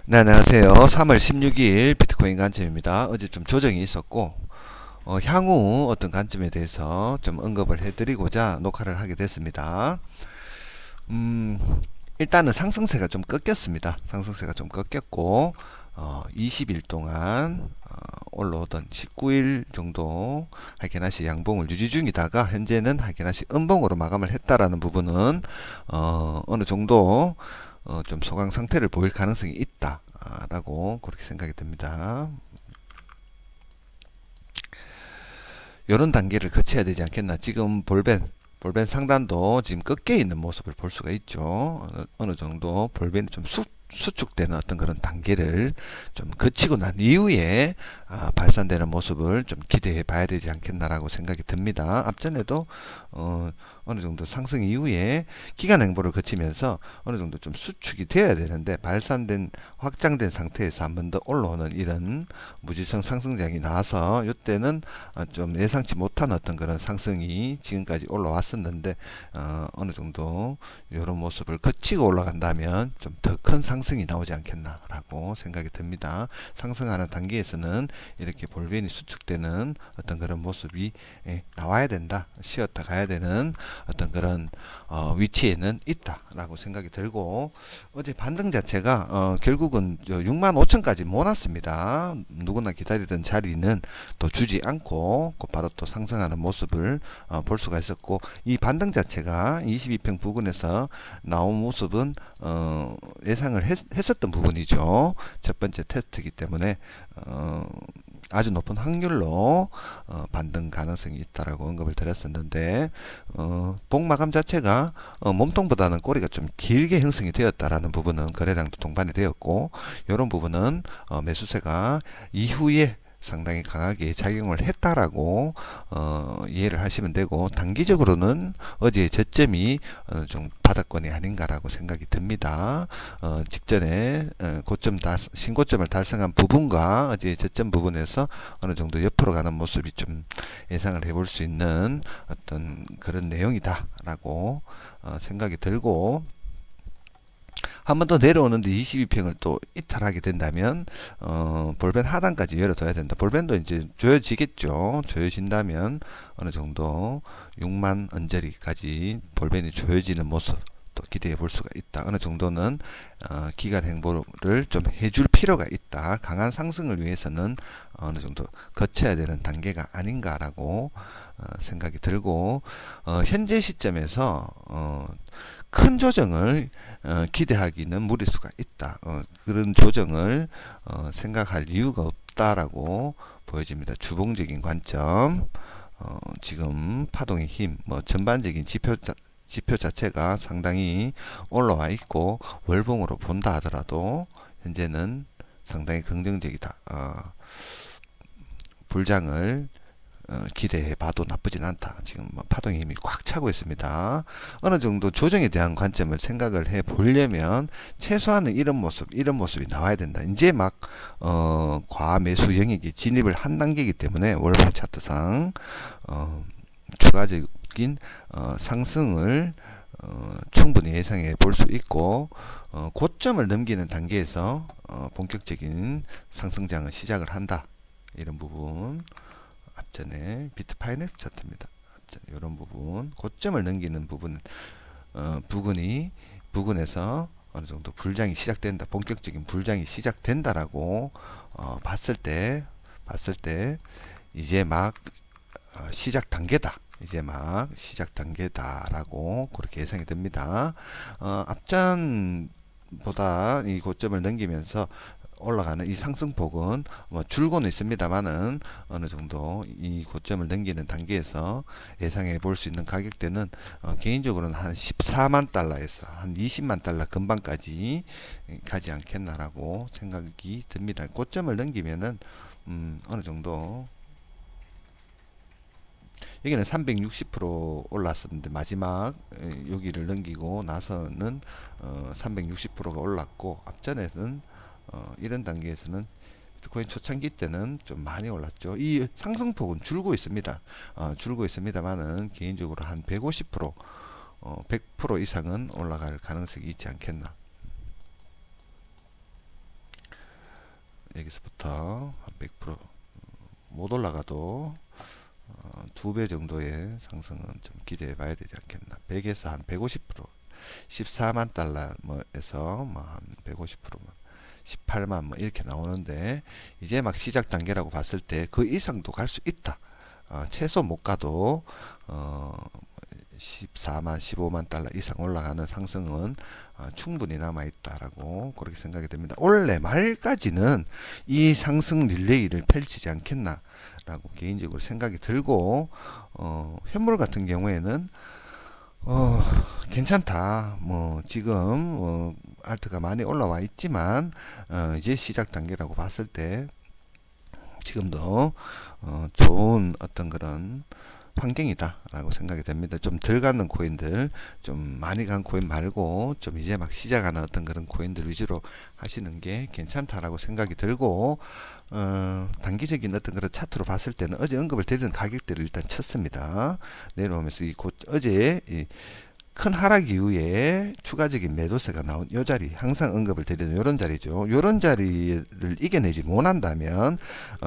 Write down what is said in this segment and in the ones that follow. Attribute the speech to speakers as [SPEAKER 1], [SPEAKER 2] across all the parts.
[SPEAKER 1] 네, 안녕하세요. 3월 16일 비트코인 관점입니다. 어제 좀 조정이 있었고, 향후 어떤 관점에 대해서 좀 언급을 해드리고자 녹화를 하게 됐습니다. 음, 일단은 상승세가 좀 꺾였습니다. 상승세가 좀 꺾였고, 20일 동안, 올라오던 19일 정도 하이케나시 양봉을 유지 중이다가, 현재는 하이케나시 음봉으로 마감을 했다라는 부분은, 어느 정도, 좀 소강 상태를 보일 가능성이 있다. 라고 그렇게 생각이 듭니다. 이런 단계를 거쳐야 되지 않겠나. 지금 볼벤 상단도 지금 꺾여 있는 모습을 볼 수가 있죠. 어느 정도 볼벤이 좀 수축되는 어떤 그런 단계를 좀 거치고 난 이후에 발산되는 모습을 좀 기대해 봐야 되지 않겠나라고 생각이 듭니다. 앞전에도 어느 정도 상승 이후에 기간 행보를 거치면서 어느 정도 좀 수축이 되어야 되는데 발산된 확장된 상태에서 한 번 더 올라오는 이런 무지성 상승장이 나와서 이때는 좀 예상치 못한 어떤 그런 상승이 지금까지 올라왔었는데 어느 정도 이런 모습을 거치고 올라간다면 좀 더 큰 상승이 나오지 않겠나라고 생각이 듭니다. 상승하는 단계에서는 이렇게 볼벤이 수축되는 어떤 그런 모습이 나와야 된다. 쉬었다 가야 되는 어떤 그런 위치에는 있다라고 생각이 들고, 어제 반등 자체가 결국은 65,000까지 못 왔습니다. 누구나 기다리던 자리는 또 주지 않고 곧바로 또 상승하는 모습을 볼 수가 있었고, 이 반등 자체가 22평 부근에서 나온 모습은 예상을 했었던 부분이죠. 첫 번째 테스트이기 때문에 아주 높은 확률로 반등 가능성이 있다라고 언급을 드렸었는데, 복마감 자체가 몸통보다는 꼬리가 좀 길게 형성이 되었다라는 부분은 거래량도 동반이 되었고, 이런 부분은 매수세가 이후에 상당히 강하게 작용을 했다라고 이해를 하시면 되고, 단기적으로는 어제의 저점이 좀 바닥권이 아닌가라고 생각이 듭니다. 직전에 신고점을 달성한 부분과 어제의 저점 부분에서 어느 정도 옆으로 가는 모습이 좀 예상을 해볼 수 있는 어떤 그런 내용이다라고 생각이 들고, 한 번 더 내려오는데 22평을 또 이탈하게 된다면 볼벤 하단까지 열어둬야 된다. 볼벤도 이제 조여지겠죠. 조여진다면 어느 정도 6만 언저리까지 볼벤이 조여지는 모습 또 기대해 볼 수가 있다. 어느 정도는 기간 행보를 좀 해줄 필요가 있다. 강한 상승을 위해서는 어느 정도 거쳐야 되는 단계가 아닌가라고 생각이 들고, 현재 시점에서 큰 조정을 기대하기는 무리수가 있다. 그런 조정을 생각할 이유가 없다라고 보여집니다. 주봉적인 관점, 지금 파동의 힘, 전반적인 지표 자체가 상당히 올라와 있고, 월봉으로 본다 하더라도 현재는 상당히 긍정적이다. 불장을 기대해 봐도 나쁘진 않다. 지금 파동의 힘이 꽉 차고 있습니다. 어느 정도 조정에 대한 관점을 생각을 해 보려면 최소한은 이런 모습이 나와야 된다. 이제 막 과매수 영역에 진입을 한 단계이기 때문에 월봉 차트상 추가적인 상승을 충분히 예상해 볼 수 있고, 고점을 넘기는 단계에서 본격적인 상승장을 시작을 한다. 이런 부분, 앞전에 비트파이넥스 차트입니다. 이런 부분, 고점을 넘기는 부근에서 어느 정도 불장이 시작된다, 본격적인 불장이 시작된다라고 봤을 때 이제 막 시작 단계다. 이제 막 시작 단계다라고 그렇게 예상이 됩니다. 앞전보다 이 고점을 넘기면서 올라가는 이 상승폭은 줄고는 있습니다만은 어느 정도 이 고점을 넘기는 단계에서 예상해 볼 수 있는 가격대는 개인적으로는 한 14만 달러에서 한 20만 달러 근방까지 가지 않겠나라고 생각이 듭니다. 고점을 넘기면은 어느 정도, 여기는 360% 올랐었는데 마지막 여기를 넘기고 나서는 360%가 올랐고, 앞전에는 이런 단계에서는 비트코인 초창기 때는 좀 많이 올랐죠. 이 상승폭은 줄고 있습니다. 줄고 있습니다만은 개인적으로 한 150%, 100% 이상은 올라갈 가능성이 있지 않겠나. 여기서부터 한 100%못 올라가도 2배 정도의 상승은 좀 기대해 봐야 되지 않겠나. 100에서 한 150%, 14만 달러 뭐에서 뭐 한 150%, 18만 뭐 이렇게 나오는데, 이제 막 시작 단계라고 봤을 때 그 이상도 갈 수 있다. 최소 못 가도 14만, 15만 달러 이상 올라가는 상승은 충분히 남아있다라고 그렇게 생각이 됩니다. 올해 말까지는 이 상승 릴레이를 펼치지 않겠나라고 개인적으로 생각이 들고, 현물 같은 경우에는 괜찮다. 뭐 지금 알트가 많이 올라와 있지만 이제 시작 단계라고 봤을 때 지금도 좋은 어떤 그런 환경이다 라고 생각이 됩니다. 좀 덜 가는 코인들, 좀 많이 간 코인 말고 좀 이제 막 시작하는 어떤 그런 코인들 위주로 하시는 게 괜찮다라고 생각이 들고, 단기적인 어떤 그런 차트로 봤을 때는 어제 언급을 드리는 가격대를 일단 쳤습니다. 내려오면서 어제 큰 하락 이후에 추가적인 매도세가 나온 이 자리, 항상 언급을 드리는 이런 자리죠. 이런 자리를 이겨내지 못한다면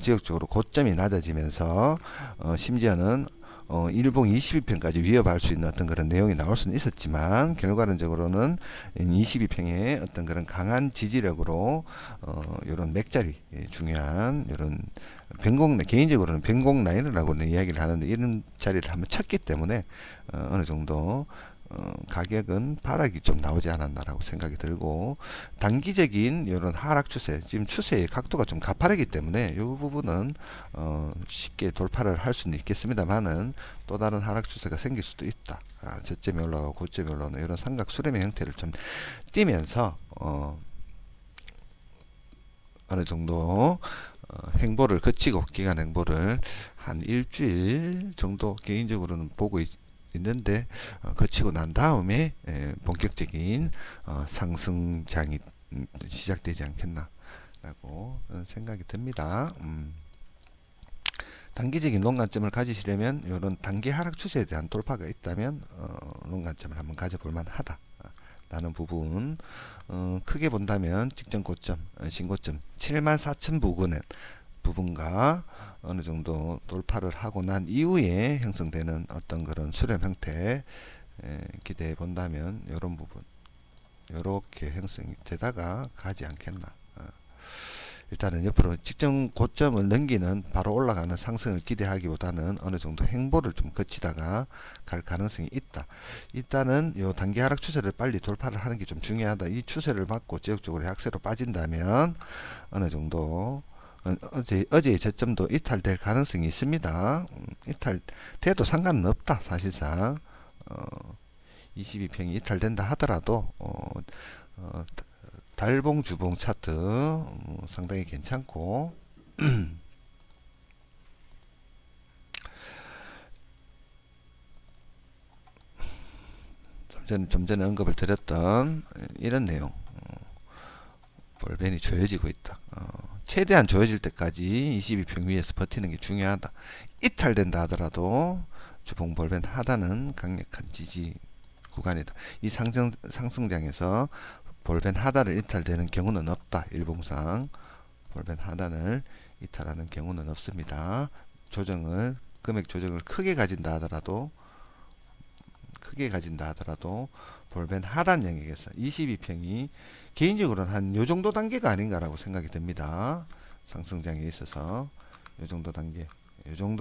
[SPEAKER 1] 지역적으로 고점이 낮아지면서 심지어는 일봉 22평까지 위협할 수 있는 어떤 그런 내용이 나올 수는 있었지만, 결과론적으로는 22평의 어떤 그런 강한 지지력으로 이런 맥자리, 중요한 이런 개인적으로는 변곡 라인이라고는 이야기를 하는데, 이런 자리를 한번 쳤기 때문에 어느 정도 가격은 바닥이 좀 나오지 않았나라고 생각이 들고, 단기적인 이런 하락 추세, 지금 추세의 각도가 좀 가파르기 때문에 이 부분은 쉽게 돌파를 할 수는 있겠습니다만은, 또 다른 하락 추세가 생길 수도 있다. 저점이 올라가고 고점이 올라오는 이런 삼각 수렴의 형태를 좀 띠면서 어느 정도 행보를 거치고, 기간 행보를 한 일주일 정도 개인적으로는 보고 있는데, 거치고 난 다음에 본격적인 상승장이 시작되지 않겠나 라고 생각이 듭니다. 단기적인 롱관점을 가지시려면 이런 단기 하락 추세에 대한 돌파가 있다면 롱관점을 한번 가져볼 만하다 라는 부분, 크게 본다면 직전 고점, 신고점 74,000 부분과 어느 정도 돌파를 하고 난 이후에 형성되는 어떤 그런 수렴 형태 기대해 본다면, 이런 부분 이렇게 형성이 되다가 가지 않겠나. 일단은 옆으로 직전 고점을 넘기는 바로 올라가는 상승을 기대하기보다는 어느 정도 행보를 좀 거치다가 갈 가능성이 있다. 일단은 요 단기 하락 추세를 빨리 돌파를 하는 게 좀 중요하다. 이 추세를 막고 지역적으로 약세로 빠진다면 어느 정도 어제의 저점도 이탈될 가능성이 있습니다. 이탈돼도 상관은 없다. 사실상 22평이 이탈된다 하더라도 달봉 주봉 차트 상당히 괜찮고, 좀 전에 언급을 드렸던 이런 내용, 볼벤이 조여지고 있다. 최대한 조여질 때까지 22평 위에서 버티는 게 중요하다. 이탈된다 하더라도 주봉 볼벤 하단은 강력한 지지 구간이다. 이 상승장에서 볼벤 하단을 이탈되는 경우는 없다. 일봉상 볼벤 하단을 이탈하는 경우는 없습니다. 금액 조정을 크게 가진다 하더라도 볼벤 하단 영역에서 22평이 개인적으로는 한 요 정도 단계가 아닌가라고 생각이 듭니다. 상승장에 있어서 요 정도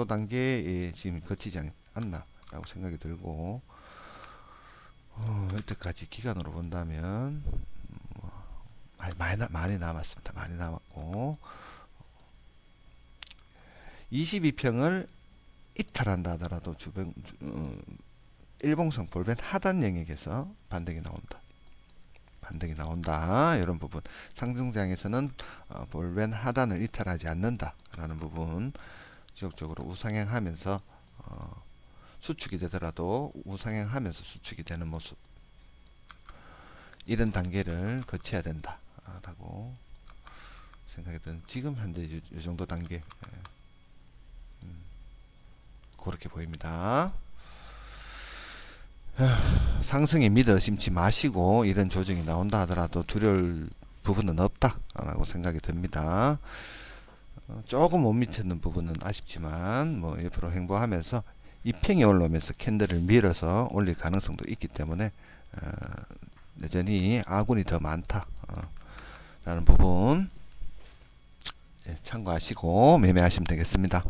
[SPEAKER 1] 단계에 지금 거치지 않나라고 생각이 들고, 여태까지 기간으로 본다면 많이 남았습니다. 많이 남았고, 22평을 이탈한다 하더라도 일봉상 볼벤 하단 영역에서 반등이 나온다. 이런 부분, 상승장에서는 볼벤 하단을 이탈하지 않는다라는 부분, 지속적으로 우상향하면서 수축이 되더라도 우상향하면서 수축이 되는 모습, 이런 단계를 거쳐야 된다라고 생각이 드는, 지금 현재 이 정도 단계 그렇게 보입니다. 상승에 믿어 심지 마시고 이런 조정이 나온다 하더라도 두려울 부분은 없다. 라고 생각이 듭니다. 조금 못 미쳤는 부분은 아쉽지만 뭐 옆으로 횡보하면서 이평이 올라오면서 캔들을 밀어서 올릴 가능성도 있기 때문에 여전히 아군이 더 많다 라는 부분 참고하시고 매매하시면 되겠습니다.